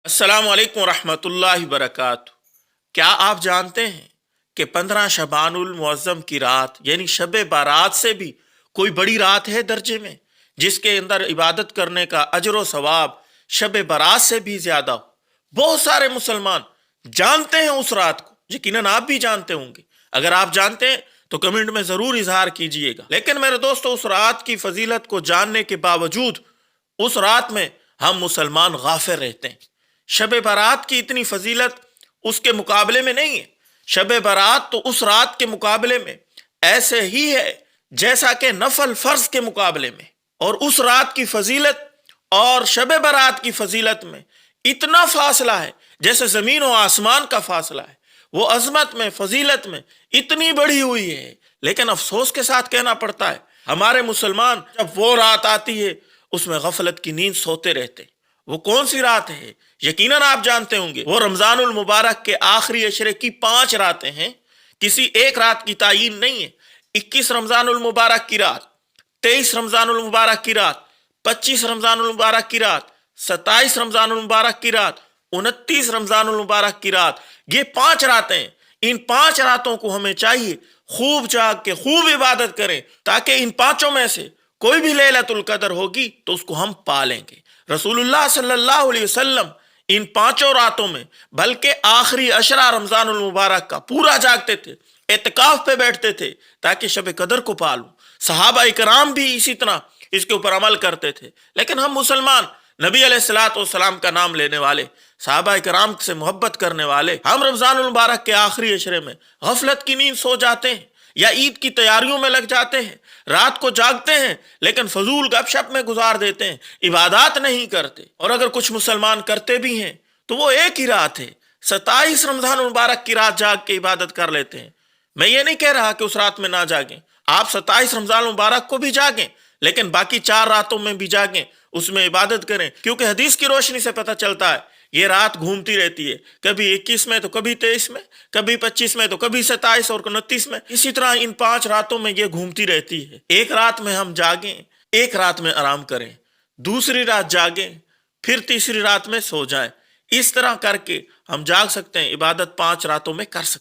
अस्सलाम वालेकुम रहमतुल्लाहि वबरकातुहू। क्या आप जानते हैं कि 15 शबानुल मुअज्जम की रात यानी शब बारात से भी कोई बड़ी रात है दर्जे में, जिसके अंदर इबादत करने का अजर व सवाब शब बारात से भी ज्यादा हो। बहुत सारे मुसलमान जानते हैं उस रात को, यकीनन आप भी जानते होंगे। अगर आप जानते हैं तो कमेंट में जरूर इजहार कीजिएगा। लेकिन मेरे दोस्तों, उस रात की फजीलत को जानने के बावजूद उस रात में हम मुसलमान गाफिल रहते हैं। शब बारात की इतनी फजीलत उसके मुकाबले में नहीं है। शब बारात तो उस रात के मुकाबले में ऐसे ही है जैसा कि नफल फर्ज के मुकाबले में। और उस रात की फजीलत और शब बारात की फजीलत में इतना फासला है जैसे जमीन और आसमान का फासला है। वो अजमत में, फजीलत में इतनी बढ़ी हुई है। लेकिन अफसोस के साथ कहना पड़ता है, हमारे मुसलमान जब वो रात आती है उसमें गफलत की नींद सोते रहते। वो कौन सी रात है? यकीनन आप जानते होंगे, वो रमजानुल मुबारक के आखिरी अशरे की 5 रातें हैं। किसी एक रात की तायीन नहीं है। 21 रमजानुल मुबारक की रात, 23 रमजानुल मुबारक की रात, 25 रमजानुल मुबारक की रात, 27 रमजानुल मुबारक की रात, 29 रमजानुल मुबारक की रात। ये 5 रातें, इन 5 रातों को हमें चाहिए खूब जाग के खूब इबादत करें, ताकि इन 5 में से कोई भी लैलतुल कदर होगी तो उसको हम पालेंगे। रसूलुल्लाह सल्लल्लाहु अलैहि वसल्लम इन 5 रातों में, बल्कि आखिरी अशरा रमजानुल मुबारक का पूरा जागते थे, एतकाफ पे बैठते थे ताकि शब कदर को पालूं। सहाबा इकराम भी इसी तरह इसके ऊपर अमल करते थे। लेकिन हम मुसलमान नबी अलैहिस्सलाम का नाम लेने वाले, सहाबा इकराम से मोहब्बत करने वाले, हम रमजानुल मुबारक के आखिरी अशरे में गफलत की नींद सो जाते हैं या ईद की तैयारियों में लग जाते हैं। रात को जागते हैं लेकिन फजूल गपशप में गुजार देते हैं, इबादत नहीं करते। और अगर कुछ मुसलमान करते भी हैं तो वो एक ही रात है, 27 रमजान मुबारक की रात जाग के इबादत कर लेते हैं। मैं ये नहीं कह रहा कि उस रात में ना जागें, आप 27 रमजान मुबारक को भी जागें, लेकिन बाकी 4 रातों में भी जागें, उसमें इबादत करें। क्योंकि हदीस की रोशनी से पता चलता है ये रात घूमती रहती है, कभी 21 में तो कभी 23 में, कभी 25 में तो कभी 27 और 29 में। इसी तरह इन 5 रातों में ये घूमती रहती है। एक रात में हम जागें, एक रात में आराम करें, दूसरी रात जागें, फिर तीसरी रात में सो जाएं। इस तरह करके हम जाग सकते हैं, इबादत 5 रातों में कर सकते हैं।